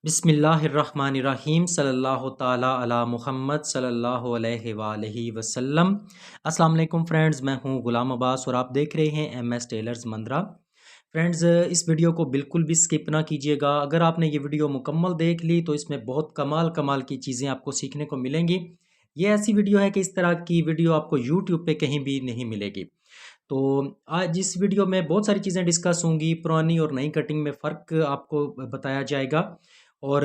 बिस्मिल्लाहिर्रहमानिर्रहीम सल्लल्लाहु ताला अला मुहम्मद सल्लल्लाहु अलैहि वसल्लम। अस्सलाम वालेकुम फ्रेंड्स, मैं हूं गुलाम अब्बास और आप देख रहे हैं एमएस टेलर्स मंदरा। फ्रेंड्स, इस वीडियो को बिल्कुल भी स्किप ना कीजिएगा। अगर आपने ये वीडियो मुकम्मल देख ली तो इसमें बहुत कमाल कमाल की चीज़ें आपको सीखने को मिलेंगी। ये ऐसी वीडियो है कि इस तरह की वीडियो आपको यूट्यूब पे कहीं भी नहीं मिलेगी। तो आज इस वीडियो में बहुत सारी चीज़ें डिस्कस होंगी। पुरानी और नई कटिंग में फ़र्क आपको बताया जाएगा और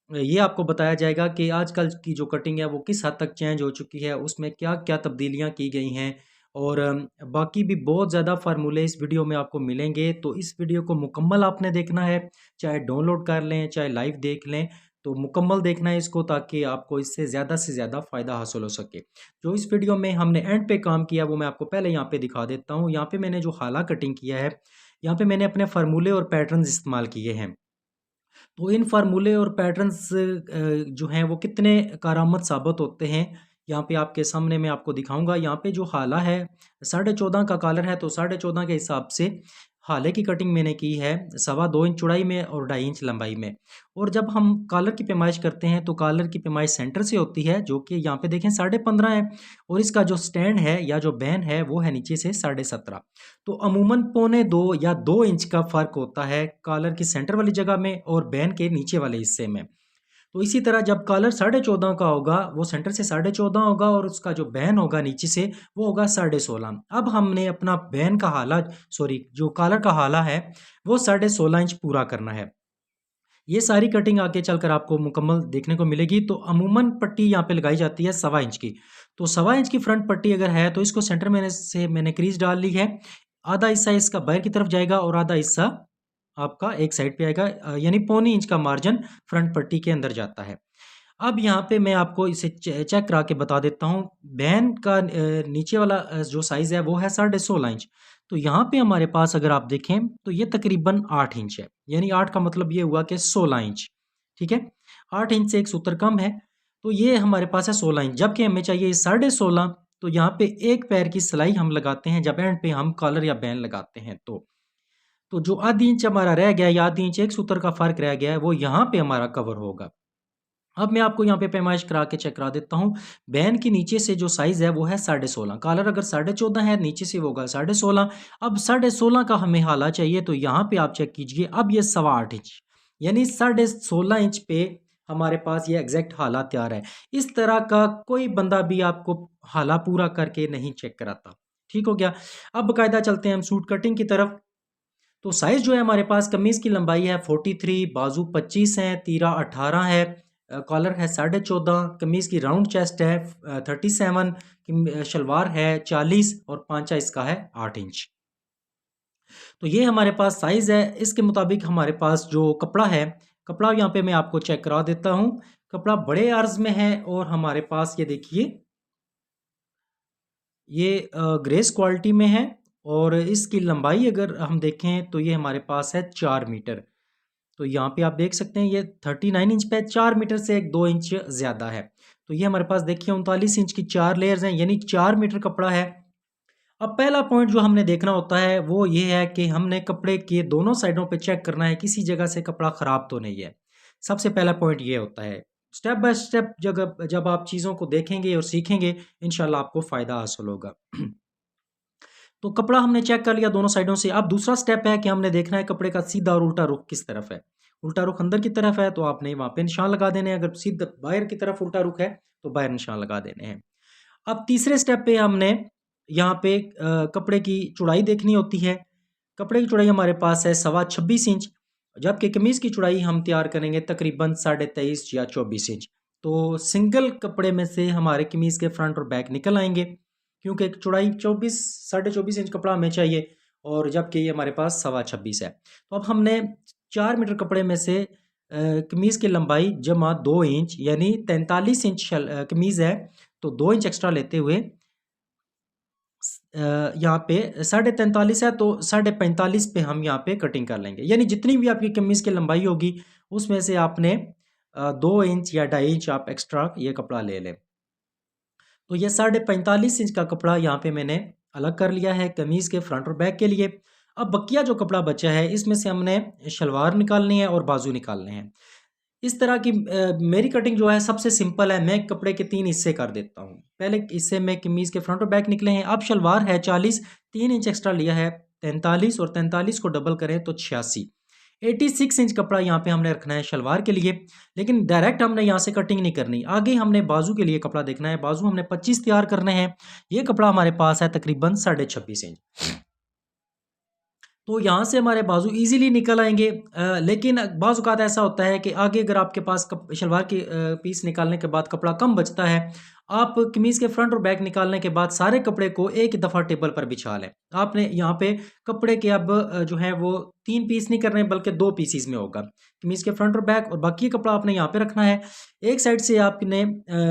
ये आपको बताया जाएगा कि आजकल की जो कटिंग है वो किस हद तक चेंज हो चुकी है, उसमें क्या-क्या तब्दीलियाँ की गई हैं और बाकी भी बहुत ज़्यादा फ़ॉर्मूले इस वीडियो में आपको मिलेंगे। तो इस वीडियो को मुकम्मल आपने देखना है, चाहे डाउनलोड कर लें, चाहे लाइव देख लें, तो मुकम्मल देखना है इसको ताकि आपको इससे से ज़्यादा फ़ायदा हासिल हो सके। जो इस वीडियो में हमने एंड पे काम किया वो मैं आपको पहले यहाँ पे दिखा देता हूँ। यहाँ पे मैंने जो हाला कटिंग किया है, यहाँ पे मैंने अपने फ़ॉर्मूले और पैटर्न्स इस्तेमाल किए हैं। तो इन फ़ॉर्मूले और पैटर्न्स जो हैं वो कितने कारआमद साबित होते हैं, यहाँ पे आपके सामने मैं आपको दिखाऊँगा। यहाँ पे जो हाला है 14.5 का कॉलर है, तो 14.5 के हिसाब से हाले की कटिंग मैंने की है 2.25 इंच चौड़ाई में और 2.5 इंच लंबाई में। और जब हम कॉलर की पैमाइश करते हैं तो कॉलर की पैमाइश सेंटर से होती है, जो कि यहाँ पे देखें 15.5 है और इसका जो स्टैंड है या जो बैन है वो है नीचे से 17.5। तो अमूमन पौने 2 या 2 इंच का फ़र्क होता है कॉलर की सेंटर वाली जगह में और बैन के नीचे वाले हिस्से में। तो इसी तरह जब कॉलर 14.5 का होगा, वो सेंटर से 14.5 होगा और उसका जो बैन होगा नीचे से वो होगा 16.5। अब हमने अपना बैन का हाला सॉरी जो कॉलर का हाला है वो 16.5 इंच पूरा करना है। ये सारी कटिंग आगे चलकर आपको मुकम्मल देखने को मिलेगी। तो अमूमन पट्टी यहाँ पे लगाई जाती है 1.25 इंच की। तो 1.25 इंच की फ्रंट पट्टी अगर है तो इसको सेंटर मैंने क्रीज डाल ली है। आधा हिस्सा इसका बाहर की तरफ जाएगा और आधा हिस्सा आपका एक साइड पे आएगा, यानी पौनी इंच का मार्जिन फ्रंट पट्टी के अंदर जाता है। अब यहाँ पे मैं आपको इसे चेक करा के बता देता हूँ। बैन का नीचे वाला जो साइज़ है वो है 16.5 इंच। तो यहाँ पे हमारे पास अगर आप देखें तो ये तकरीबन 8 इंच है। यानी 8 का मतलब ये हुआ कि 16 इंच, ठीक है? 8 इंच से एक सूत्र कम है, तो ये हमारे पास है 16 इंच। जबकि हमें चाहिए 16.5, तो यहाँ पे एक पैर की सिलाई हम लगाते हैं जब एंड पे हम कॉलर या बैन लगाते हैं तो। तो जो आधी इंच हमारा रह गया या आधी इंच एक सूत्र का फ़र्क रह गया है वो यहाँ पे हमारा कवर होगा। अब मैं आपको यहाँ पे पैमाइश करा के चेक करा देता हूँ। बैन के नीचे से जो साइज़ है वो है 16.5। कॉलर अगर 14.5 है, नीचे से वो होगा 16.5। अब 16.5 का हमें हाला चाहिए, तो यहाँ पे आप चेक कीजिए। अब ये 8.25 इंच यानी 16.5 इंच पे हमारे पास ये एग्जैक्ट हाला तैयार है। इस तरह का कोई बंदा भी आपको हाला पूरा करके नहीं चेक कराता। ठीक हो गया। अब बाकायदा चलते हैं हम सूट कटिंग की तरफ। तो साइज़ जो है हमारे पास, कमीज़ की लंबाई है 43, बाजू 25 हैं, तीरा 18 है, कॉलर है 14.5, कमीज़ की राउंड चेस्ट है 37, शलवार है 40 और पांचा इसका है 8 इंच। तो ये हमारे पास साइज़ है। इसके मुताबिक हमारे पास जो कपड़ा है, कपड़ा यहाँ पे मैं आपको चेक करा देता हूँ। कपड़ा बड़े अर्ज में है और हमारे पास ये देखिए, ये ग्रेस क्वालिटी में है और इसकी लंबाई अगर हम देखें तो ये हमारे पास है 4 मीटर। तो यहाँ पे आप देख सकते हैं ये 39 इंच पे है, 4 मीटर से 1-2 इंच ज़्यादा है। तो ये हमारे पास देखिए 39 इंच की 4 लेयर्स हैं, यानी 4 मीटर कपड़ा है। अब पहला पॉइंट जो हमने देखना होता है वो ये है कि हमने कपड़े के दोनों साइडों पे चेक करना है किसी जगह से कपड़ा ख़राब तो नहीं है। सबसे पहला पॉइंट ये होता है। स्टेप बाय स्टेप जगह जब आप चीज़ों को देखेंगे और सीखेंगे, इंशाल्लाह आपको फ़ायदा हासिल होगा। तो कपड़ा हमने चेक कर लिया दोनों साइडों से। अब दूसरा स्टेप है कि हमने देखना है कपड़े का सीधा और उल्टा रुख किस तरफ है। उल्टा रुख अंदर की तरफ है तो आपने वहाँ पे निशान लगा देने हैं। अगर सीधा बाहर की तरफ उल्टा रुख है तो बाहर निशान लगा देने हैं। अब तीसरे स्टेप पे हमने यहाँ पे कपड़े की चौड़ाई देखनी होती है। कपड़े की चौड़ाई हमारे पास है 26.25 इंच, जबकि कमीज़ की चौड़ाई हम तैयार करेंगे तकरीबन 23.5 या 24 इंच। तो सिंगल कपड़े में से हमारे कमीज़ के फ्रंट और बैक निकल आएंगे, क्योंकि चौड़ाई 24 24 इंच कपड़ा हमें चाहिए और जबकि ये हमारे पास 26.25 है। तो अब हमने 4 मीटर कपड़े में से कमीज़ की लंबाई जमा 2 इंच यानी 43 इंच कमीज़ है, तो 2 इंच एक्स्ट्रा लेते हुए यहाँ पे 43.5 है तो 45.5 पे हम यहाँ पे कटिंग कर लेंगे। यानी जितनी भी आपकी कमीज़ की लंबाई होगी उसमें से आपने 2 इंच या 2.5 इंच आप एक्स्ट्रा ये कपड़ा ले लें। तो ये 45.5 इंच का कपड़ा यहाँ पे मैंने अलग कर लिया है कमीज़ के फ्रंट और बैक के लिए। अब बकिया जो कपड़ा बचा है इसमें से हमने शलवार निकालनी है और बाजू निकालने हैं। इस तरह की मेरी कटिंग जो है सबसे सिंपल है। मैं कपड़े के 3 हिस्से कर देता हूँ। पहले हिस्से में कमीज़ के फ्रंट और बैक निकले हैं। अब शलवार है 40, 3 इंच एक्स्ट्रा लिया है 43 और 43 को डबल करें तो 86। 86 इंच कपड़ा यहाँ पे हमने रखना है शलवार के लिए, लेकिन डायरेक्ट हमने यहाँ से कटिंग नहीं करनी। आगे हमने बाजू के लिए कपड़ा देखना है। बाजू हमने 25 तैयार करने हैं। ये कपड़ा हमारे पास है तकरीबन 26.5 इंच। तो यहाँ से हमारे बाजू इजीली निकल आएँगे। लेकिन बाज़ औक़ात ऐसा होता है कि आगे अगर आपके पास कप शलवार की पीस निकालने के बाद कपड़ा कम बचता है, आप कमीज़ के फ्रंट और बैक निकालने के बाद सारे कपड़े को एक दफ़ा टेबल पर बिछा लें। आपने यहाँ पे कपड़े के अब जो है वो 3 पीस नहीं करने बल्कि 2 पीसेज़ में होगा। कमीज़ के फ्रंट और बैक और बाकी कपड़ा आपने यहाँ पे रखना है। एक साइड से आपने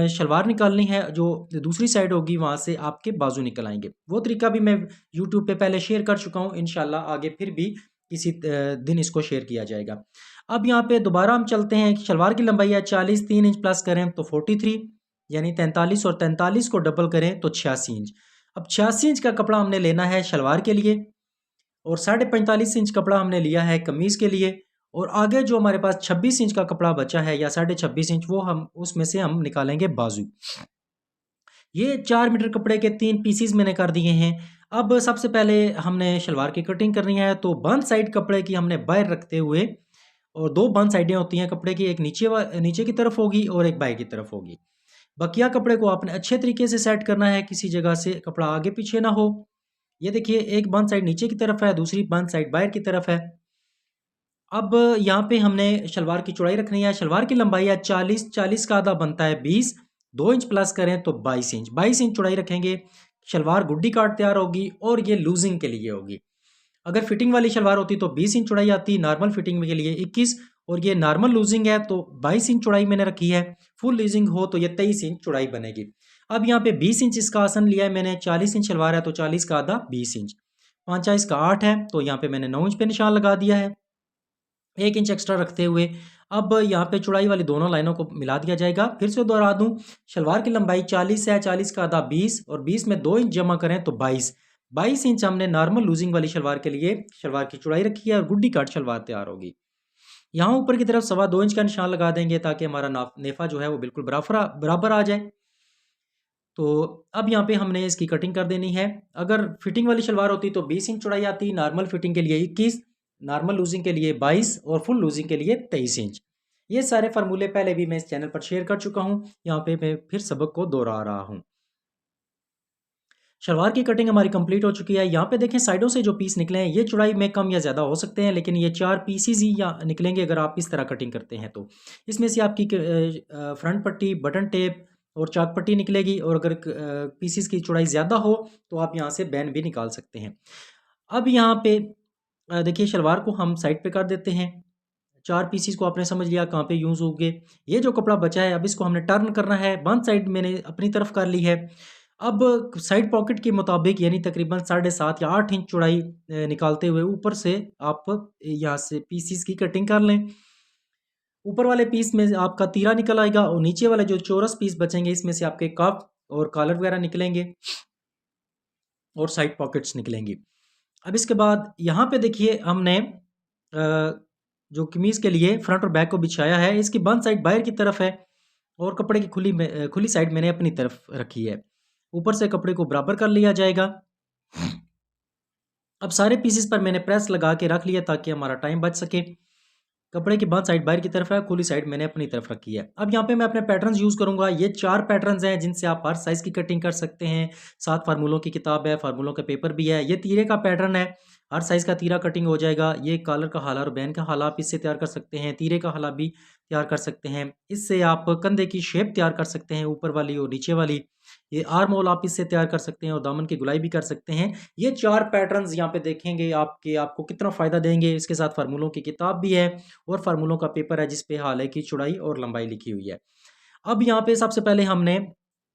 शलवार निकालनी है, जो दूसरी साइड होगी वहाँ से आपके बाजू निकल आएँगे। वो तरीका भी मैं यूट्यूब पे पहले शेयर कर चुका हूँ, इंशाल्लाह आगे फिर भी किसी दिन इसको शेयर किया जाएगा। अब यहाँ पे दोबारा हम चलते हैं कि शलवार की लंबाई है 40, 3 इंच प्लस करें तो 43 यानी 43 और 43 को डबल करें तो 86 इंच। अब 86 इंच का कपड़ा हमने लेना है शलवार के लिए और 45.5 इंच कपड़ा हमने लिया है कमीज़ के लिए, और आगे जो हमारे पास 26 इंच का कपड़ा बचा है या 26.5 इंच, वो हम उसमें से हम निकालेंगे बाजू। ये 4 मीटर कपड़े के 3 पीसेस मैंने कर दिए हैं। अब सबसे पहले हमने शलवार की कटिंग करनी है, तो बंद साइड कपड़े की हमने बाहर रखते हुए, और 2 बंद साइडें होती हैं कपड़े की, एक नीचे की तरफ होगी और एक बाएँ की तरफ होगी। बकिया कपड़े को आपने अच्छे तरीके से सेट करना है, किसी जगह से कपड़ा आगे पीछे ना हो। ये देखिए एक बंद साइड नीचे की तरफ है, दूसरी बंद साइड बाहर की तरफ है। अब यहाँ पे हमने शलवार की चौड़ाई रखनी है। शलवार की लंबाई है 40, 40 का आधा बनता है 20, 2 इंच प्लस करें तो 22 इंच। 22 इंच चौड़ाई रखेंगे। शलवार गुड्डी काट तैयार होगी और ये लूजिंग के लिए होगी। अगर फिटिंग वाली शलवार होती तो 20 इंच चौड़ाई आती, नॉर्मल फिटिंग के लिए 21, और ये नॉर्मल लूजिंग है तो 22 इंच चौड़ाई मैंने रखी है। फुल लूजिंग हो तो ये 23 इंच चौड़ाई बनेगी। अब यहाँ पे 20 इंच इसका आसन लिया है मैंने। 40 इंच शलवार है तो 40 का आधा 20 इंच। 5 इसका 8 है तो यहाँ पे मैंने 9 इंच पे निशान लगा दिया है, 1 इंच एक्स्ट्रा रखते हुए। अब यहाँ पे चौड़ाई वाली दोनों लाइनों को मिला दिया जाएगा। फिर से दोहरा दूँ, शलवार की लंबाई 40 है, 40 का आधा 20, और 20 में 2 इंच जमा करें तो 22। 22 इंच हमने नॉर्मल लूजिंग वाली शलवार के लिए शलवार की चौड़ाई रखी है और गुड्डी काट शलवार तैयार होगी। यहाँ ऊपर की तरफ 2.25 इंच का निशान लगा देंगे ताकि हमारा नेफा जो है वो बिल्कुल बराबर आ जाए। तो अब यहाँ पे हमने इसकी कटिंग कर देनी है। अगर फिटिंग वाली शलवार होती तो 20 इंच चौड़ाई आती, नॉर्मल फिटिंग के लिए 21, नॉर्मल लूजिंग के लिए 22 और फुल लूजिंग के लिए 23 इंच। ये सारे फार्मूले पहले भी मैं इस चैनल पर शेयर कर चुका हूँ। यहाँ पे मैं फिर सबक को दोहरा रहा हूँ। शलवार की कटिंग हमारी कंप्लीट हो चुकी है। यहाँ पे देखें साइडों से जो पीस निकले हैं, ये चौड़ाई में कम या ज़्यादा हो सकते हैं, लेकिन ये 4 पीसेस ही या निकलेंगे अगर आप इस तरह कटिंग करते हैं तो। इसमें से आपकी फ्रंट पट्टी, बटन टेप और चाक पट्टी निकलेगी, और अगर पीसेस की चौड़ाई ज़्यादा हो तो आप यहाँ से बैन भी निकाल सकते हैं। अब यहाँ पे देखिए शलवार को हम साइड पे कर देते हैं। 4 पीसेस को आपने समझ लिया कहाँ पे यूज़ होंगे। ये जो कपड़ा बचा है अब इसको हमने टर्न करना है। बंद साइड मैंने अपनी तरफ कर ली है। अब साइड पॉकेट के मुताबिक यानी तकरीबन 7.5 या 8 इंच चौड़ाई निकालते हुए ऊपर से आप यहाँ से पीसेस की कटिंग कर लें। ऊपर वाले पीस में आपका तीरा निकल आएगा और नीचे वाले जो चौरस पीस बचेंगे इसमें से आपके कफ और कॉलर वगैरह निकलेंगे और साइड पॉकेट्स निकलेंगी। अब इसके बाद यहाँ पे देखिए हमने जो कमीज़ के लिए फ्रंट और बैक को बिछाया है, इसकी बंद साइड बाहर की तरफ है और कपड़े की खुली साइड मैंने अपनी तरफ रखी है। ऊपर से कपड़े को बराबर कर लिया जाएगा। अब सारे पीसेस पर मैंने प्रेस लगा के रख लिया ताकि हमारा टाइम बच सके। कपड़े की बंद साइड बाहर की तरफ है, खुली साइड मैंने अपनी तरफ रखी है। अब यहाँ पे मैं अपने पैटर्न्स यूज़ करूँगा। ये 4 पैटर्न्स हैं जिनसे आप हर साइज़ की कटिंग कर सकते हैं। 7 फार्मूलों की किताब है, फार्मूलों का पेपर भी है। ये तीरे का पैटर्न है, हर साइज़ का तीरा कटिंग हो जाएगा। ये कॉलर का हाला और बैन का हाला आप इससे तैयार कर सकते हैं। तीरे का हाला भी तैयार कर सकते हैं। इससे आप कंधे की शेप तैयार कर सकते हैं, ऊपर वाली और नीचे वाली। ये आर्म होल आप इससे तैयार कर सकते हैं और दामन की गुलाई भी कर सकते हैं। ये 4 पैटर्न्स यहाँ पे देखेंगे आपको कितना फ़ायदा देंगे। इसके साथ फार्मूलों की किताब भी है और फार्मूलों का पेपर है जिस पे हाले की चौड़ाई और लंबाई लिखी हुई है। अब यहाँ पे सबसे पहले हमने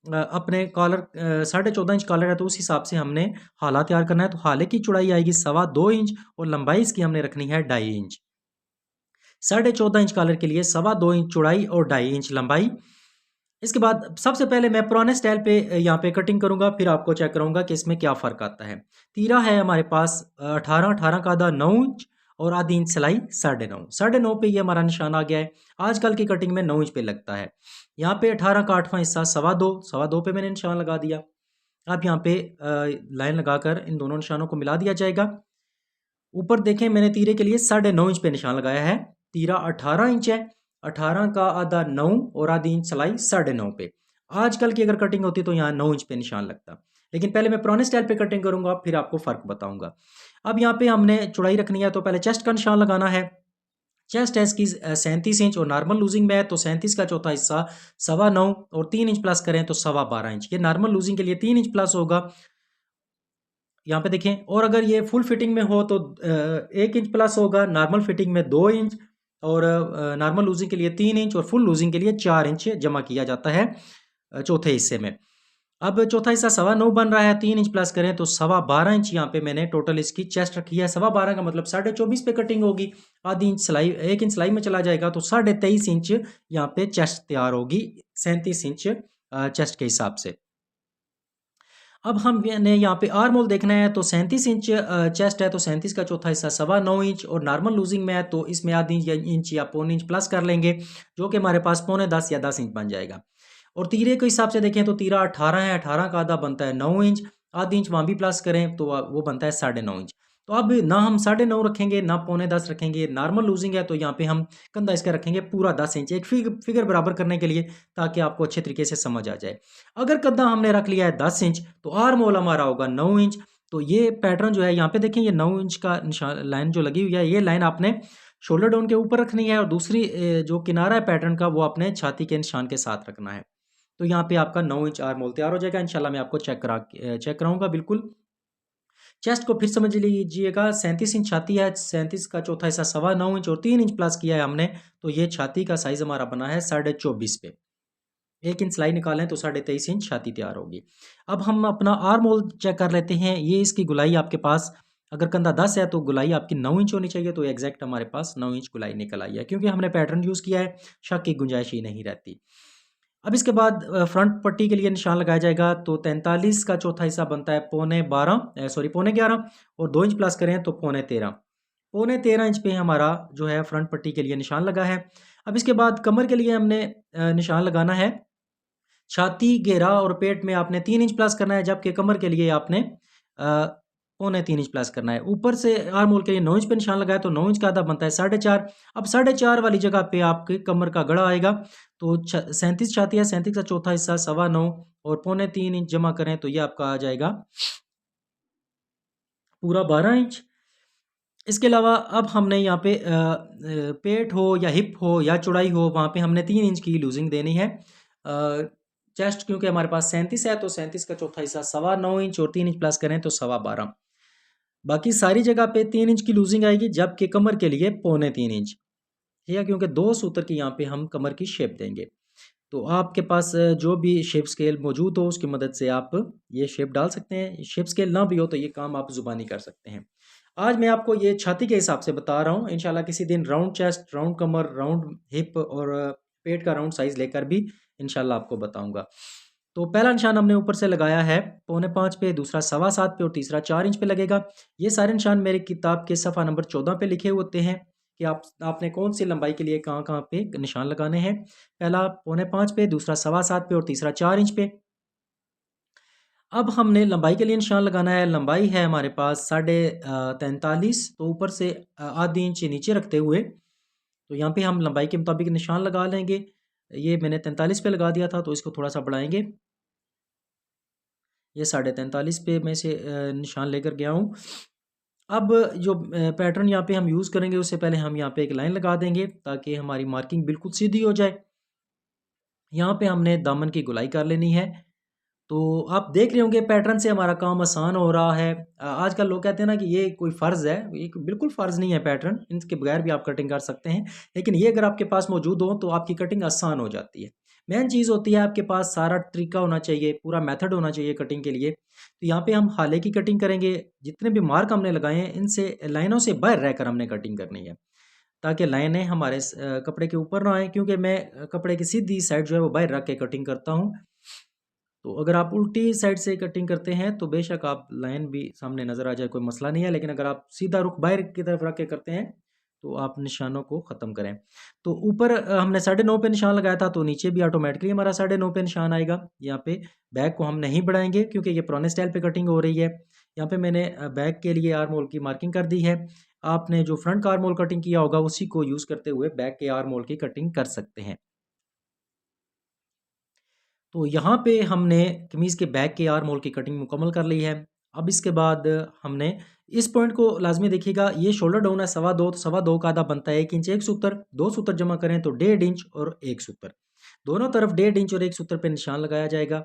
अपने कॉलर 14.5 इंच कॉलर है तो उस हिसाब से हमने हाला तैयार करना है। तो हाले की चौड़ाई आएगी 2.25 इंच और लंबाई इसकी हमने रखनी है 2.5 इंच। 14.5 इंच कॉलर के लिए 2.25 इंच चौड़ाई और 2.5 इंच लंबाई। इसके बाद सबसे पहले मैं पुराने स्टाइल पे यहाँ पे कटिंग करूँगा, फिर आपको चेक करूँगा कि इसमें क्या फ़र्क आता है। तीरा है हमारे पास 18 का आधा 9 इंच और आधी इंच सिलाई 9.5। 9.5 पे ये हमारा निशान आ गया है। आजकल की कटिंग में 9 इंच पे लगता है। यहाँ पे 18 का 8वां हिस्सा 2.25 पे मैंने निशान लगा दिया। अब यहाँ पे लाइन लगाकर इन दोनों निशानों को मिला दिया जाएगा। ऊपर देखें मैंने तीरे के लिए 9.5 इंच पे निशान लगाया है। तीरा 18 इंच है, 18 का आधा 9 और आधी इंच सिलाई 9.5 पे। आजकल की अगर कटिंग होती तो यहाँ 9 इंच पे निशान लगता, लेकिन पहले मैं पुराने स्टाइल पे कटिंग करूंगा, फिर आपको फ़र्क बताऊंगा। अब यहाँ पे हमने चौड़ाई रखनी है, तो पहले चेस्ट का निशान लगाना है। चेस्ट है इसकी 37 इंच और नॉर्मल लूजिंग में है, तो 37 का चौथा हिस्सा 9.25 और 3 इंच प्लस करें तो 12.25 इंच। ये नॉर्मल लूजिंग के लिए 3 इंच प्लस होगा। यहाँ पे देखें, और अगर ये फुल फिटिंग में हो तो 1 इंच प्लस होगा, नॉर्मल फिटिंग में 2 इंच, और नॉर्मल लूजिंग के लिए 3 इंच और फुल लूजिंग के लिए 4 इंच जमा किया जाता है चौथे हिस्से में। अब चौथा हिस्सा 9.25 बन रहा है, 3 इंच प्लस करें तो 12.25 इंच यहाँ पे मैंने टोटल इसकी चेस्ट रखी है। 12.25 का मतलब 24.5 पे कटिंग होगी, आधी इंच सिलाई 1 इंच सिलाई में चला जाएगा, तो 23.5 इंच यहाँ पे चेस्ट तैयार होगी 37 इंच चेस्ट के हिसाब से। अब हमने यहाँ पे आर्म होल देखना है, तो 37 इंच चेस्ट है, तो 37 का चौथा हिस्सा 9.25 इंच और नॉर्मल लूजिंग में है, तो इसमें आधी इंच या पौने इंच प्लस कर लेंगे, जो कि हमारे पास 9.25 या 10 इंच बन जाएगा। और तीरे के हिसाब से देखें तो तीरा 18 है, 18 का आधा बनता है 9 इंच, आधी इंच वहाँ भी प्लस करें तो वो बनता है 9.5 इंच। तो अब ना हम 9.5 रखेंगे ना 9.25 रखेंगे, नॉर्मल लूजिंग है, तो यहाँ पे हम कंधा इसका रखेंगे पूरा 10 इंच, एक फिगर बराबर करने के लिए, ताकि आपको अच्छे तरीके से समझ आ जाए। अगर कंधा हमने रख लिया है 10 इंच, तो आर्म होल हमारा होगा 9 इंच। तो ये पैटर्न जो है यहाँ पे देखें, ये 9 इंच का निशान लाइन जो लगी हुई है, ये लाइन आपने शोल्डर डोन के ऊपर रखनी है, और दूसरी जो किनारा है पैटर्न का, वो आपने छाती के निशान के साथ रखना है। तो यहाँ पे आपका 9 इंच आर्म होल तैयार हो जाएगा। इंशाल्लाह मैं आपको चेक कराऊंगा बिल्कुल। चेस्ट को फिर समझ लीजिएगा, 37 इंच छाती है, 37 का चौथा हिस्सा 9.25 इंच और 3 इंच प्लस किया है हमने, तो ये छाती का साइज हमारा बना है 24.5 पे। 1 इंच सिलाई निकालें तो 23.5 इंच छाती तैयार होगी। अब हम अपना आर्म होल चेक कर लेते हैं। ये इसकी गुलाई आपके पास, अगर कंधा 10 है तो गुलाई आपकी 9 इंच होनी चाहिए, तो एग्जैक्ट हमारे पास 9 इंच गुलाई निकल आई है, क्योंकि हमने पैटर्न यूज़ किया है, शक की गुंजाइश ही नहीं रहती। अब इसके बाद फ्रंट पट्टी के लिए निशान लगाया जाएगा, तो 43 का चौथा हिस्सा बनता है पौने 11, और 2 इंच प्लस करें तो पौने 13 इंच पे हमारा जो है फ्रंट पट्टी के लिए निशान लगा है। अब इसके बाद कमर के लिए हमने निशान लगाना है। छाती, घेरा और पेट में आपने 3 इंच प्लस करना है, जबकि कमर के लिए आपने पौने 3 इंच प्लस करना है। ऊपर से आर्म होल के लिए 9 इंच पे निशान लगाया, तो 9 इंच का आधा बनता है 4.5। अब 4.5 वाली जगह पे आपके कमर का गड़ा आएगा, तो 37 छाती है, 37 का चौथा हिस्सा 9.25 और पौने 3 इंच जमा करें तो ये आपका आ जाएगा पूरा 12 इंच। इसके अलावा अब हमने यहाँ पे पेट हो या हिप हो या चौड़ाई हो, वहाँ पे हमने 3 इंच की लूजिंग देनी है। चेस्ट क्योंकि हमारे पास 37 है, तो 37 का चौथा हिस्सा 9.25 इंच और 3 इंच प्लस करें तो 12.25। बाकी सारी जगह पे 3 इंच की लूजिंग आएगी, जबकि कमर के लिए पौने 3 इंच। ठीक है, क्योंकि 2 सूत्र की यहाँ पे हम कमर की शेप देंगे। तो आपके पास जो भी शेप स्केल मौजूद हो, उसकी मदद से आप ये शेप डाल सकते हैं। शेप स्केल ना भी हो तो ये काम आप ज़ुबानी कर सकते हैं। आज मैं आपको ये छाती के हिसाब से बता रहा हूँ। इंशाल्लाह किसी दिन राउंड चेस्ट, राउंड कमर, राउंड हिप और पेट का राउंड साइज़ लेकर भी इंशाल्लाह आपको बताऊँगा। तो पहला निशान हमने ऊपर से लगाया है पौने 5 पे, दूसरा 7.25 पे और तीसरा 4 इंच पे लगेगा। ये सारे निशान मेरी किताब के सफ़ा नंबर 14 पे लिखे होते हैं कि आपने कौन सी लंबाई के लिए कहाँ-कहाँ पे निशान लगाने हैं। पहला पौने 5 पे, दूसरा 7.25 पे और तीसरा 4 इंच पे। अब हमने लंबाई के लिए निशान लगाना है। लंबाई है हमारे पास 43.5, तो ऊपर से आधी इंच नीचे रखते हुए, तो यहाँ पे हम लंबाई के मुताबिक निशान लगा लेंगे। ये मैंने 43 पे लगा दिया था, तो इसको थोड़ा सा बढ़ाएंगे। ये 43.5 पे मैं से निशान लेकर गया हूँ। अब जो पैटर्न यहाँ पे हम यूज़ करेंगे, उससे पहले हम यहाँ पे एक लाइन लगा देंगे, ताकि हमारी मार्किंग बिल्कुल सीधी हो जाए। यहाँ पे हमने दामन की गुलाई कर लेनी है। तो आप देख रहे होंगे पैटर्न से हमारा काम आसान हो रहा है। आजकल लोग कहते हैं ना कि ये कोई फ़र्ज़ है, ये बिल्कुल फ़र्ज़ नहीं है पैटर्न, इनके बगैर भी आप कटिंग कर सकते हैं। लेकिन ये अगर आपके पास मौजूद हो तो आपकी कटिंग आसान हो जाती है। मेन चीज़ होती है आपके पास सारा तरीका होना चाहिए, पूरा मेथड होना चाहिए कटिंग के लिए। तो यहाँ पे हम हाले की कटिंग करेंगे। जितने भी मार्क हमने लगाए हैं, इनसे लाइनों से बाहर रहकर हमने कटिंग करनी है, ताकि लाइनें हमारे कपड़े के ऊपर ना आए, क्योंकि मैं कपड़े की सीधी साइड जो है वो बाहर रख के कटिंग करता हूँ। तो अगर आप उल्टी साइड से कटिंग करते हैं तो बेशक आप लाइन भी सामने नज़र आ जाए, कोई मसला नहीं है, लेकिन अगर आप सीधा रुख बाहर की तरफ रख के करते हैं तो आप निशानों को ख़त्म करें। तो ऊपर हमने 9.5 पे निशान लगाया था, तो नीचे भी ऑटोमेटिकली हमारा 9.5 पे निशान आएगा। यहाँ पे बैक को हम नहीं बढ़ाएंगे क्योंकि ये पुराने स्टाइल पे कटिंग हो रही है। यहाँ पे मैंने बैक के लिए आर्म होल की मार्किंग कर दी है। आपने जो फ्रंट का आर्म होल कटिंग किया होगा उसी को यूज़ करते हुए बैक के आर्म होल की कटिंग कर सकते हैं। तो यहाँ पे हमने कमीज़ के बैक के आर्म होल की कटिंग मुकम्मल कर ली है। अब इसके बाद हमने इस पॉइंट को लाज़मी देखिएगा, ये शोल्डर डाउन है 2.25, तो 2.25 का आधा बनता है 1 इंच 1 सूत्र, 2 सूत्र जमा करें तो 1.5 इंच और 1 सूत्र। दोनों तरफ 1.5 इंच और 1 सूत्र पे निशान लगाया जाएगा।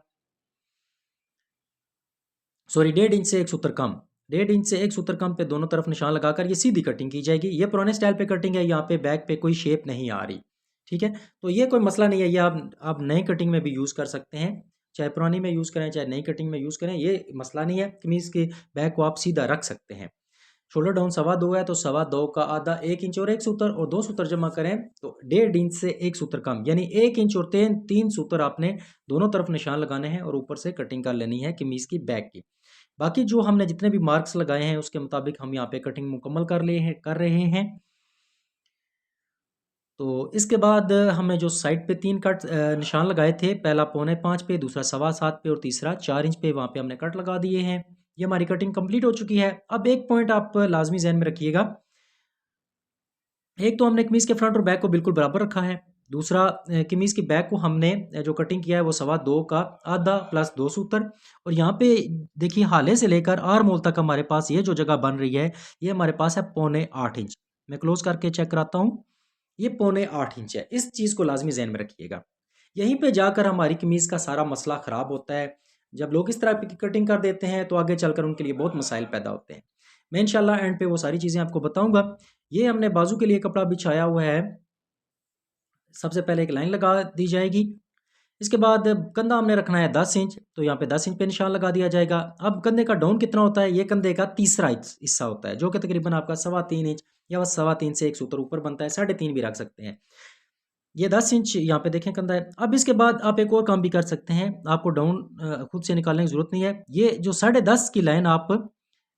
सॉरी, 1.5 इंच से 1 सूत्र कम, 1.5 इंच से 1 सूत्र कम पे दोनों तरफ निशान लगाकर ये सीधी कटिंग की जाएगी। ये पुराने स्टाइल पे कटिंग है, यहाँ पे बैक पे कोई शेप नहीं आ रही। ठीक है, तो ये कोई मसला नहीं है, ये आप नई कटिंग में भी यूज़ कर सकते हैं, चाहे पुरानी में यूज़ करें चाहे नई कटिंग में यूज़ करें, ये मसला नहीं है। कमीज़ के बैक को आप सीधा रख सकते हैं। शोल्डर डाउन 2.25 है तो 2.25 का आधा 1 इंच और 1 सूत्र, और 2 सूत्र जमा करें तो 1.5 इंच से 1 सूत्र कम, यानी 1 इंच और 3 सूत्र आपने दोनों तरफ निशान लगाने हैं और ऊपर से कटिंग कर लेनी है कमीज़ की बैक की। बाकी जो हमने जितने भी मार्क्स लगाए हैं उसके मुताबिक हम यहाँ पे कटिंग मुकम्मल कर रहे हैं। तो इसके बाद हमें जो साइड पे 3 कट निशान लगाए थे, पहला 4.25 पे, दूसरा 7.25 पे और तीसरा 4 इंच पे, वहाँ पे हमने कट लगा दिए हैं। ये हमारी कटिंग कंप्लीट हो चुकी है। अब एक पॉइंट आप लाजमी ज़हन में रखिएगा, एक तो हमने कमीज़ के फ्रंट और बैक को बिल्कुल बराबर रखा है। दूसरा कमीज़ की बैक को हमने जो कटिंग किया है वो 2.25 का आधा प्लस 2 सूत्र, और यहाँ पे देखिए हाले से लेकर आर्म होल तक हमारे पास ये जो जगह बन रही है, ये हमारे पास है 7.25 इंच। मैं क्लोज़ करके चेक कराता हूँ, ये 7.25 इंच है। इस चीज़ को लाज़मी ज़हन में रखिएगा। यहीं पे जाकर हमारी कमीज़ का सारा मसला ख़राब होता है। जब लोग इस तरह की कटिंग कर देते हैं तो आगे चलकर उनके लिए बहुत मसाइल पैदा होते हैं। मैं इंशाल्लाह एंड पे वो सारी चीज़ें आपको बताऊँगा। ये हमने बाजू के लिए कपड़ा बिछाया हुआ है। सबसे पहले एक लाइन लगा दी जाएगी। इसके बाद कंधा हमने रखना है 10 इंच, तो यहाँ पे 10 इंच पे निशान लगा दिया जाएगा। अब कंधे का डाउन कितना होता है, ये कंधे का तीसरा हिस्सा होता है, जो कि तकरीबन आपका 3.25 इंच या बस 3.25 से 1 सूत्र ऊपर बनता है, 3.5 भी रख सकते हैं। ये 10 इंच यहाँ पे देखें कंधा है। अब इसके बाद आप एक और काम भी कर सकते हैं, आपको डाउन खुद से निकालने की ज़रूरत नहीं है। ये जो 10.5 की लाइन आप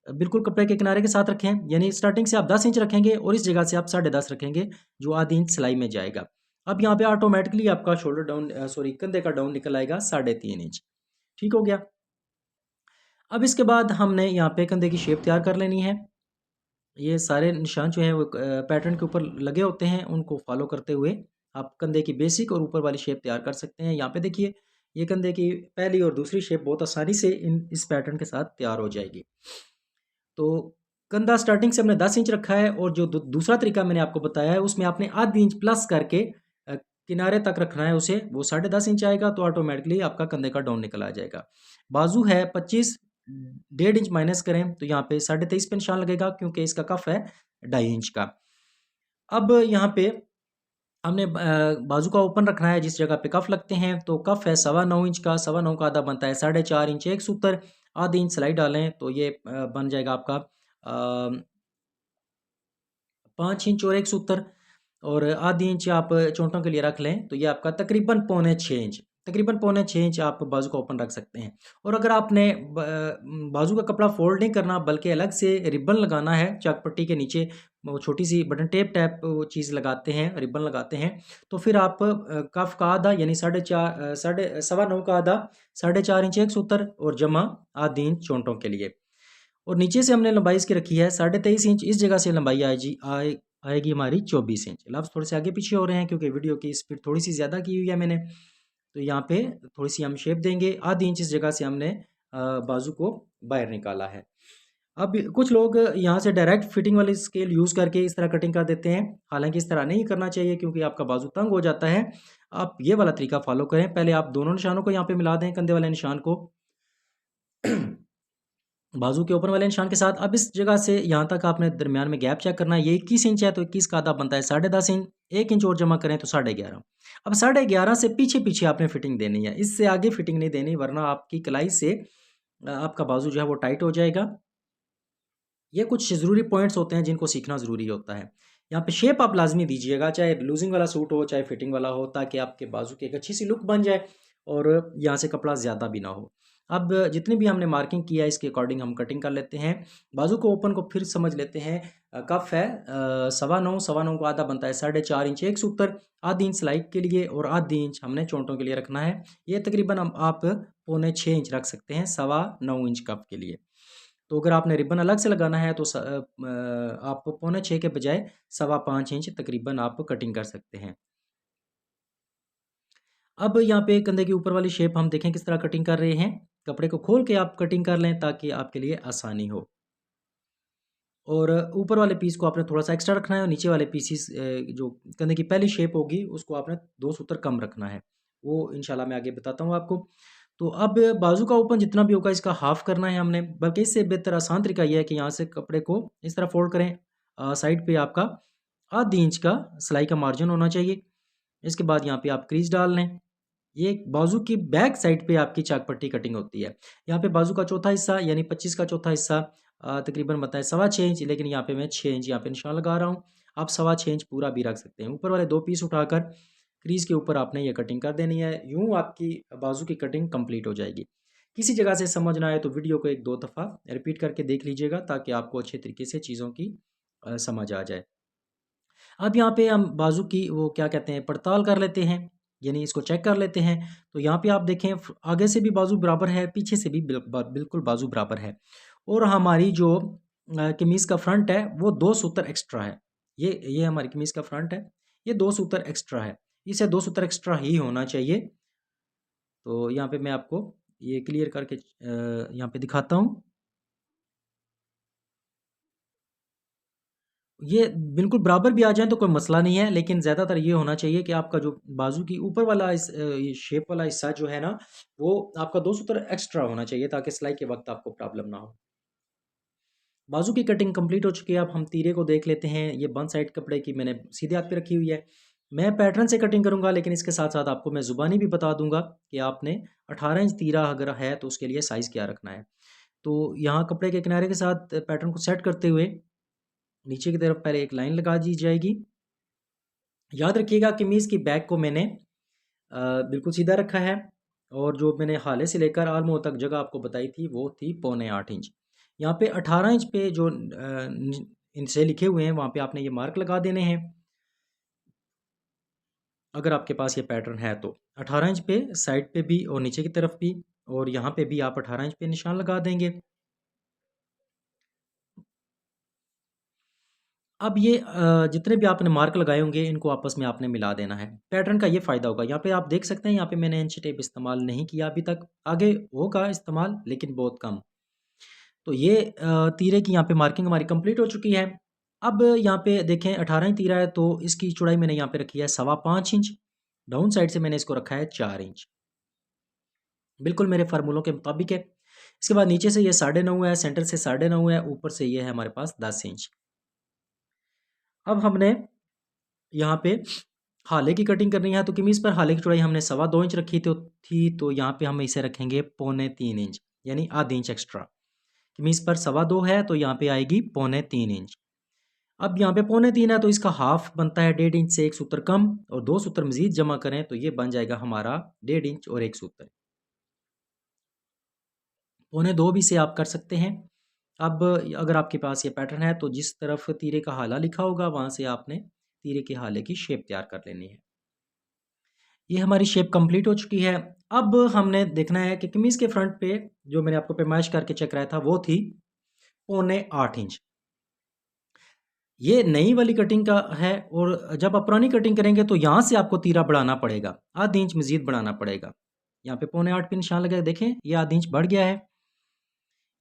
बिल्कुल कपड़े के किनारे के साथ रखें, यानी स्टार्टिंग से आप 10 इंच रखेंगे और इस जगह से आप 10.5 रखेंगे, जो आधी इंच सिलाई में जाएगा। अब यहाँ पे ऑटोमेटिकली आपका शोल्डर डाउन सॉरी कंधे का डाउन निकल आएगा 3.5 इंच। ठीक हो गया। अब इसके बाद हमने यहाँ पे कंधे की शेप तैयार कर लेनी है। ये सारे निशान जो हैं वो पैटर्न के ऊपर लगे होते हैं, उनको फॉलो करते हुए आप कंधे की बेसिक और ऊपर वाली शेप तैयार कर सकते हैं। यहाँ पे देखिए, ये कंधे की पहली और दूसरी शेप बहुत आसानी से इस पैटर्न के साथ तैयार हो जाएगी। तो कंधा स्टार्टिंग से हमने 10 इंच रखा है, और जो दूसरा तरीका मैंने आपको बताया है उसमें आपने आधी इंच प्लस करके किनारे तक रखना है उसे, वो 10.5 इंच आएगा तो ऑटोमेटिकली आपका कंधे का डाउन निकल आ जाएगा। बाजू है 25, 1.5 इंच माइनस करें तो यहाँ पे 23.5 पे निशान लगेगा, क्योंकि इसका कफ है 2.5 इंच का। अब यहाँ पे हमने बाजू का ओपन रखना है जिस जगह पे कफ लगते हैं, तो कफ है 9.25 इंच का, 9.25 का आधा बनता है 4.5 इंच 1 सूत्र, आधी इंच सिलाई डालें तो ये बन जाएगा आपका 5 इंच और 1 सूत्र, और आधी इंच आप चोंटों के लिए रख लें तो ये आपका तकरीबन 5.25 इंच, तकरीबन 5.25 इंच आप बाजू का ओपन रख सकते हैं। और अगर आपने बाजू का कपड़ा फोल्ड नहीं करना बल्कि अलग से रिबन लगाना है, चक पट्टी के नीचे वो छोटी सी बटन टेप टाइप वो चीज़ लगाते हैं, रिबन लगाते हैं, तो फिर आप कफ का आधा यानी 9.5 का आधा 4.5 इंच 1 सूत्र और जमा आधी इंच चोंटों के लिए। और नीचे से हमने लंबाई इसकी रखी है 23.5 इंच, इस जगह से लंबाई आएगी हमारी 24 इंच। लफ्ज़ थोड़े से आगे पीछे हो रहे हैं क्योंकि वीडियो की स्पीड थोड़ी सी ज़्यादा की हुई है मैंने, तो यहाँ पे थोड़ी सी हम शेप देंगे। आधी इंच इस जगह से हमने बाजू को बाहर निकाला है। अब कुछ लोग यहाँ से डायरेक्ट फिटिंग वाली स्केल यूज़ करके इस तरह कटिंग कर देते हैं, हालांकि इस तरह नहीं करना चाहिए क्योंकि आपका बाजू तंग हो जाता है। आप ये वाला तरीका फॉलो करें, पहले आप दोनों निशानों को यहाँ पे मिला दें, कंधे वाले निशान को बाजू के ऊपर वाले निशान के साथ। अब इस जगह से यहाँ तक आपने दरमियान में गैप चेक करना है, ये 21 इंच है तो 21 का आधा बनता है 10.5 इंच, 1 इंच और जमा करें तो 11.5। अब 11.5 से पीछे पीछे आपने फिटिंग देनी है, इससे आगे फिटिंग नहीं देनी, वरना आपकी कलाई से आपका बाजू जो है वो टाइट हो जाएगा। ये कुछ ज़रूरी पॉइंट्स होते हैं जिनको सीखना ज़रूरी होता है। यहाँ पे शेप आप लाजमी दीजिएगा, चाहे लूजिंग वाला सूट हो चाहे फिटिंग वाला हो, ताकि आपके बाजू की एक अच्छी सी लुक बन जाए और यहाँ से कपड़ा ज़्यादा भी ना हो। अब जितनी भी हमने मार्किंग किया है इसके अकॉर्डिंग हम कटिंग कर लेते हैं। बाजू को ओपन को फिर समझ लेते हैं। कफ है 9.25, 9.25 को आधा बनता है 4.5 इंच एक सूत्र, आधी इंच सिलाई के लिए और आधी इंच हमने चोंटों के लिए रखना है। ये तकरीबन हम आप 6.25 इंच रख सकते हैं 9.25 इंच कफ के लिए। तो अगर आपने रिबन अलग से लगाना है तो आप 6.25 के बजाय 5.25 इंच तकरीबन आप कटिंग कर सकते हैं। अब यहाँ पे कंधे के ऊपर वाली शेप हम देखें किस तरह कटिंग कर रहे हैं। कपड़े को खोल के आप कटिंग कर लें ताकि आपके लिए आसानी हो। और ऊपर वाले पीस को आपने थोड़ा-सा एक्स्ट्रा रखना है और नीचे वाले पीसेस जो कंधे की पहली शेप होगी उसको आपने 2 सूत्र कम रखना है। वो इंशाल्लाह मैं आगे बताता हूँ आपको। तो अब बाजू का ओपन जितना भी होगा इसका हाफ़ करना है हमने, बल्कि इससे बेहतर आसान तरीका ये है कि यहाँ से कपड़े को इस तरह फ़ोल्ड करें। साइड पे आपका आधी इंच का सिलाई का मार्जिन होना चाहिए। इसके बाद यहाँ पे आप क्रीज़ डाल लें। ये बाजू की बैक साइड पे आपकी चाक पट्टी कटिंग होती है। यहाँ पे बाजू का चौथा हिस्सा यानी 25 का चौथा हिस्सा तकरीबन बनता है 6.25 इंच, लेकिन यहाँ पे मैं 6 इंच यहाँ पे निशान लगा रहा हूँ। आप 6.25 इंच पूरा भी रख सकते हैं। ऊपर वाले 2 पीस उठाकर क्रीज़ के ऊपर आपने ये कटिंग कर देनी है। यूँ आपकी बाजू की कटिंग कंप्लीट हो जाएगी। किसी जगह से समझ ना आए तो वीडियो को 1-2 दफ़ा रिपीट करके देख लीजिएगा ताकि आपको अच्छे तरीके से चीज़ों की समझ आ जाए। अब यहाँ पे हम बाजू की वो क्या कहते हैं पड़ताल कर लेते हैं, यानी इसको चेक कर लेते हैं। तो यहाँ पे आप देखें आगे से भी बाजू बराबर है, पीछे से भी बिल्कुल बाजू बराबर है और हमारी जो कमीज़ का फ्रंट है वो 2 सूत्र एक्स्ट्रा है। ये हमारी कमीज़ का फ्रंट है, ये 2 सूत्र एक्स्ट्रा है। इसे 2 सूत्र एक्स्ट्रा ही होना चाहिए। तो यहाँ पे मैं आपको ये क्लियर करके यहाँ पे दिखाता हूँ। ये बिल्कुल बराबर भी आ जाएँ तो कोई मसला नहीं है, लेकिन ज़्यादातर ये होना चाहिए कि आपका जो बाजू की ऊपर वाला ये शेप वाला हिस्सा जो है ना, वो आपका 2 सूत्र एक्स्ट्रा होना चाहिए ताकि सिलाई के वक़्त आपको प्रॉब्लम ना हो। बाजू की कटिंग कंप्लीट हो चुकी है, अब हम तीरे को देख लेते हैं। ये वन साइड कपड़े की मैंने सीधे हाथ पे रखी हुई है। मैं पैटर्न से कटिंग करूँगा, लेकिन इसके साथ-साथ आपको मैं ज़ुबानी भी बता दूँगा कि आपने 18 इंच तीरा अगर है तो उसके लिए साइज़ क्या रखना है। तो यहाँ कपड़े के किनारे के साथ पैटर्न को सेट करते हुए नीचे की तरफ पहले एक लाइन लगा दी जाएगी। याद रखिएगा कमीज़ की बैक को मैंने बिल्कुल सीधा रखा है और जो मैंने हाले से लेकर आर्मों तक जगह आपको बताई थी वो थी 6.25 इंच। यहाँ पे 18 इंच पे जो इनसे लिखे हुए हैं वहाँ पे आपने ये मार्क लगा देने हैं। अगर आपके पास ये पैटर्न है तो 18 इंच पे साइड पे भी और नीचे की तरफ भी, और यहाँ पे भी आप 18 इंच पे निशान लगा देंगे। अब ये जितने भी आपने मार्क लगाए होंगे इनको आपस में आपने मिला देना है। पैटर्न का ये फ़ायदा होगा, यहाँ पे आप देख सकते हैं यहाँ पे मैंने इंची टेप इस्तेमाल नहीं किया अभी तक, आगे होगा इस्तेमाल लेकिन बहुत कम। तो ये तीरे की यहाँ पे मार्किंग हमारी कंप्लीट हो चुकी है। अब यहाँ पे देखें 18 इंच तीरा है तो इसकी चौड़ाई मैंने यहाँ पे रखी है 5.25 इंच, डाउन साइड से मैंने इसको रखा है 4 इंच, बिल्कुल मेरे फार्मूलों के मुताबिक है। इसके बाद नीचे से ये 9.5 है, सेंटर से 9.5 है, ऊपर से ये है हमारे पास 10 इंच। अब हमने यहाँ पे हाले की कटिंग करनी है तो कमीज़ पर हाले की चौड़ाई हमने 2.25 इंच रखी तो यहाँ पे हम इसे रखेंगे 3.25 इंच, यानी आधी इंच एक्स्ट्रा। कमीज़ पर 2.25 है तो यहाँ पे आएगी 3.25 इंच। अब यहाँ पे 3.25 है तो इसका हाफ बनता है 1.5 इंच से एक सूत्र कम, और 2 सूत्र मज़ीद जमा करें तो ये बन जाएगा हमारा 1.5 इंच और एक सूत्र। 2.25 भी से आप कर सकते हैं। अब अगर आपके पास ये पैटर्न है तो जिस तरफ तीरे का हाला लिखा होगा वहाँ से आपने तीरे के हाले की शेप तैयार कर लेनी है। ये हमारी शेप कंप्लीट हो चुकी है। अब हमने देखना है कि कमीज़ के फ्रंट पे जो मैंने आपको पैमाइश करके चेक कराया था वो थी 8.25 इंच। ये नई वाली कटिंग का है और जब आप पुरानी कटिंग करेंगे तो यहाँ से आपको तीरा बढ़ाना पड़ेगा, आधी इंच मज़ीद बढ़ाना पड़ेगा। यहाँ पे 8.25 पे निशान लगा है, देखें ये आधी इंच बढ़ गया है।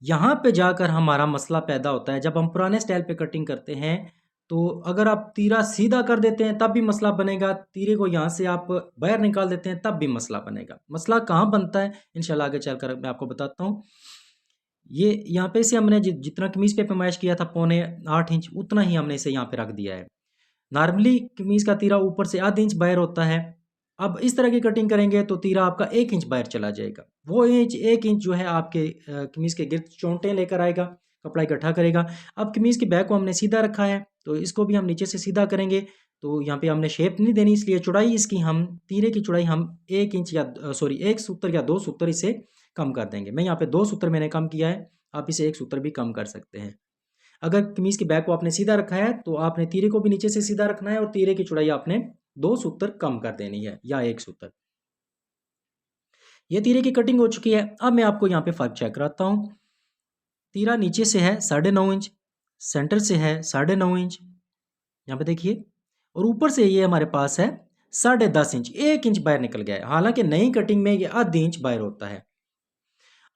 यहाँ पे जाकर हमारा मसला पैदा होता है, जब हम पुराने स्टाइल पे कटिंग करते हैं तो अगर आप तीरा सीधा कर देते हैं तब भी मसला बनेगा, तीरे को यहाँ से आप बाहर निकाल देते हैं तब भी मसला बनेगा। मसला कहाँ बनता है इंशाल्लाह आगे चलकर मैं आपको बताता हूँ। ये यहाँ पे से हमने जितना कमीज़ पे पैमाइश किया था 8.25 इंच उतना ही हमने इसे यहाँ पे रख दिया है। नॉर्मली कमीज़ का तीरा ऊपर से आधी इंच बाहर होता है। अब इस तरह की कटिंग करेंगे तो तीरा आपका 1 इंच बाहर चला जाएगा। वो 1 इंच जो है आपके कमीज़ के गिर्द चोंटें लेकर आएगा, कपड़ा इकट्ठा करेगा। अब कमीज़ की बैक को हमने सीधा रखा है तो इसको भी हम नीचे से सीधा करेंगे तो यहाँ पे हमने शेप नहीं देनी, इसलिए चौड़ाई इसकी हम तीरे की चौड़ाई हम 1 इंच या सॉरी 1 सूत्र या 2 सूत्र इसे कम कर देंगे। मैं यहाँ पे 2 सूत्र मैंने कम किया है, आप इसे 1 सूत्र भी कम कर सकते हैं। अगर कमीज़ के बैक को आपने सीधा रखा है तो आपने तीरे को भी नीचे से सीधा रखना है और तीरे की चौड़ाई आपने 2 सूत्र कम कर देनी है या 1 सूत्र। ये तीरे की कटिंग हो चुकी है। अब मैं आपको यहाँ पे फ़र्क चेक कराता हूँ। तीरा नीचे से है 9.5 इंच, सेंटर से है 9.5 इंच, यहाँ पे देखिए, और ऊपर से ये हमारे पास है 10.5 इंच, 1 इंच बाहर निकल गया है। हालांकि नई कटिंग में ये आधी इंच बाहर होता है।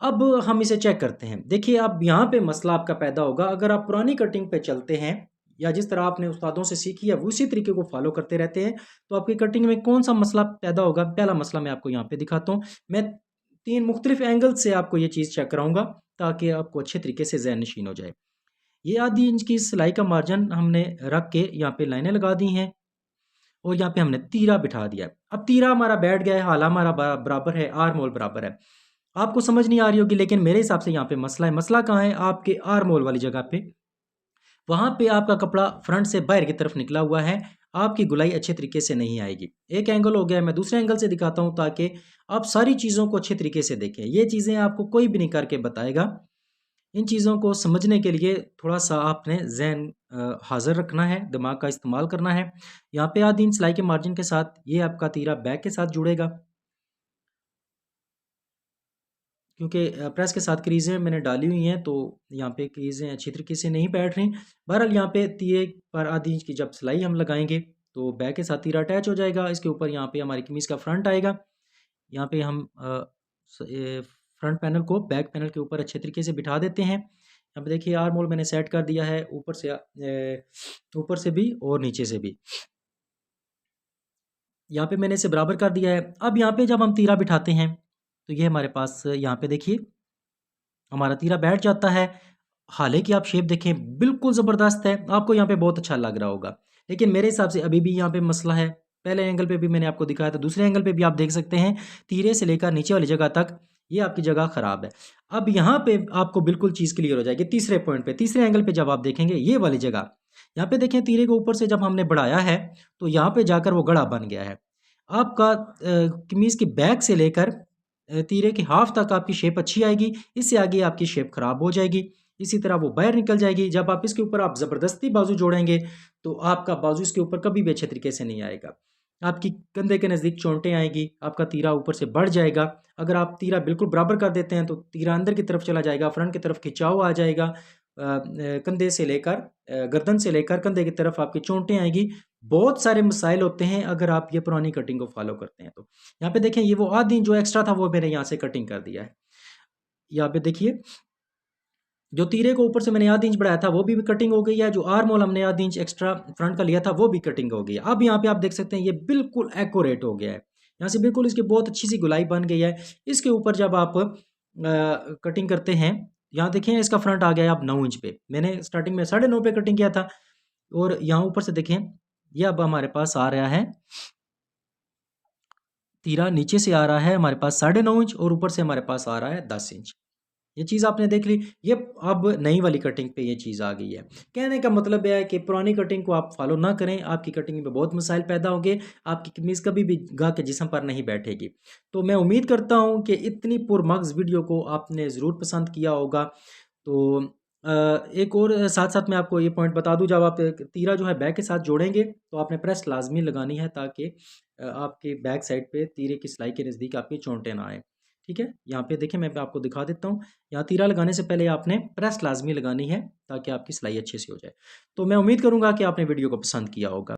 अब हम इसे चेक करते हैं। देखिए अब यहाँ पे मसला आपका पैदा होगा, अगर आप पुरानी कटिंग पे चलते हैं या जिस तरह आपने उस्तादों से सीखी है उसी तरीके को फॉलो करते रहते हैं तो आपकी कटिंग में कौन सा मसला पैदा होगा। पहला मसला मैं आपको यहाँ पे दिखाता हूँ। मैं 3 मुख्तलिफ एंगल से आपको ये चीज़ चेक कराऊंगा ताकि आपको अच्छे तरीके से ज़हन नशीन हो जाए। ये आधी इंच की सिलाई का मार्जिन हमने रख के यहाँ पे लाइनें लगा दी हैं और यहाँ पे हमने तीरा बिठा दिया है। अब तीरा हमारा बैठ गया है, हाला हमारा बराबर है, आर्म होल बराबर है। आपको समझ नहीं आ रही होगी, लेकिन मेरे हिसाब से यहाँ पे मसला है। मसला कहाँ है? आपके आर्म होल वाली जगह पे। वहाँ पे आपका कपड़ा फ्रंट से बाहर की तरफ निकला हुआ है, आपकी गुलाई अच्छे तरीके से नहीं आएगी। एक एंगल हो गया, मैं दूसरे एंगल से दिखाता हूँ ताकि आप सारी चीज़ों को अच्छे तरीके से देखें। ये चीज़ें आपको कोई भी नहीं करके बताएगा। इन चीज़ों को समझने के लिए थोड़ा-सा आपने ज़हन हाज़िर रखना है, दिमाग का इस्तेमाल करना है। यहाँ पे आधी इंच सिलाई के मार्जिन के साथ ये आपका तीरा बैक के साथ जुड़ेगा। क्योंकि प्रेस के साथ क्रीज़ें मैंने डाली हुई हैं तो यहाँ पे क्रीज़ें अच्छी तरीके से नहीं बैठ रही। बहरहाल यहाँ पे तीरे पर आधी इंच की जब सिलाई हम लगाएँगे तो बैक के साथ तीरा अटैच हो जाएगा। इसके ऊपर यहाँ पे हमारी कमीज़ का फ्रंट आएगा। यहाँ पे हम फ्रंट पैनल को बैक पैनल के ऊपर अच्छे तरीके से बिठा देते हैं। अब देखिए आर्म होल मैंने सेट कर दिया है ऊपर से भी और नीचे से भी। यहाँ पे मैंने इसे बराबर कर दिया है। अब यहाँ पे जब हम तीरा बिठाते हैं तो ये हमारे पास यहाँ पे देखिए हमारा तीरा बैठ जाता है। हालाँकि आप शेप देखें बिल्कुल ज़बरदस्त है, आपको यहाँ पे बहुत अच्छा लग रहा होगा। लेकिन मेरे हिसाब से अभी भी यहाँ पे मसला है। पहले एंगल पे भी मैंने आपको दिखाया था, दूसरे एंगल पे भी आप देख सकते हैं, तीरे से लेकर नीचे वाली जगह तक ये आपकी जगह ख़राब है। अब यहाँ पे आपको बिल्कुल चीज़ क्लियर हो जाएगी तीसरे पॉइंट पे, तीसरे एंगल पे जब आप देखेंगे ये वाली जगह, यहाँ पे देखें तीरे को ऊपर से जब हमने बढ़ाया है, तो यहाँ पे जाकर वो गड़ा बन गया है। आपका कमीज़ की बैक से लेकर तीरे के हाफ तक आपकी शेप अच्छी आएगी, इससे आगे आपकी शेप ख़राब हो जाएगी। इसी तरह वो बाहर निकल जाएगी। जब आप इसके ऊपर आप ज़बरदस्ती बाजू जोड़ेंगे, तो आपका बाजू इसके ऊपर कभी भी अच्छे तरीके से नहीं आएगा। आपकी कंधे के नज़दीक चोंटें आएँगी, आपका तीरा ऊपर से बढ़ जाएगा। अगर आप तीरा बिल्कुल बराबर कर देते हैं, तो तीरा अंदर की तरफ चला जाएगा, फ्रंट की तरफ खिंचाव आ जाएगा। कंधे से लेकर गर्दन से लेकर कंधे की तरफ आपकी चोंटें आएँगी। बहुत सारे मसाइल होते हैं अगर आप ये पुरानी कटिंग को फ़ॉलो करते हैं तो। यहाँ पे देखें ये वो आधी जो एक्स्ट्रा था वो मैंने यहाँ से कटिंग कर दिया है। यहाँ पे देखिए जो तीरे को ऊपर से मैंने आधी इंच बढ़ाया था वो भी कटिंग हो गई है, जो आर्म होल हमने आधी इंच एक्स्ट्रा फ्रंट का लिया था वो भी कटिंग हो गई है। अब यहाँ पे आप देख सकते हैं ये बिल्कुल एक्यूरेट हो गया है। यहाँ से बिल्कुल इसकी बहुत अच्छी सी गुलाई बन गई है। इसके ऊपर जब आप कटिंग करते हैं, यहाँ देखें इसका फ्रंट आ गया है अब 9 इंच पे। मैंने स्टार्टिंग में 9.5 पे कटिंग किया था और यहाँ ऊपर से देखें ये अब हमारे पास आ रहा है, तीरा नीचे से आ रहा है हमारे पास 9.5 इंच और ऊपर से हमारे पास आ रहा है 10 इंच। ये चीज़ आपने देख ली। ये अब नई वाली कटिंग पे ये चीज़ आ गई है। कहने का मतलब है कि पुरानी कटिंग को आप फॉलो ना करें, आपकी कटिंग में बहुत मसाइल पैदा होंगे, आपकी कमीज़ कभी भी गाह के जिस्म पर नहीं बैठेगी। तो मैं उम्मीद करता हूँ कि इतनी पुरमग़ज़ वीडियो को आपने ज़रूर पसंद किया होगा। तो एक और साथ-साथ मैं आपको ये पॉइंट बता दूँ, जब आप तीरा जो है बैक के साथ जोड़ेंगे तो आपने प्रेस लाज़मी लगानी है ताकि आपके बैक साइड पे तीरे की सिलाई के नज़दीक आपकी चोंटें ना आएँ। ठीक है? यहाँ पे देखिए मैं आपको दिखा देता हूँ। यहाँ तीरा लगाने से पहले आपने प्रेस लाज़मी लगानी है ताकि आपकी सिलाई अच्छे से हो जाए। तो मैं उम्मीद करूँगा कि आपने वीडियो को पसंद किया होगा।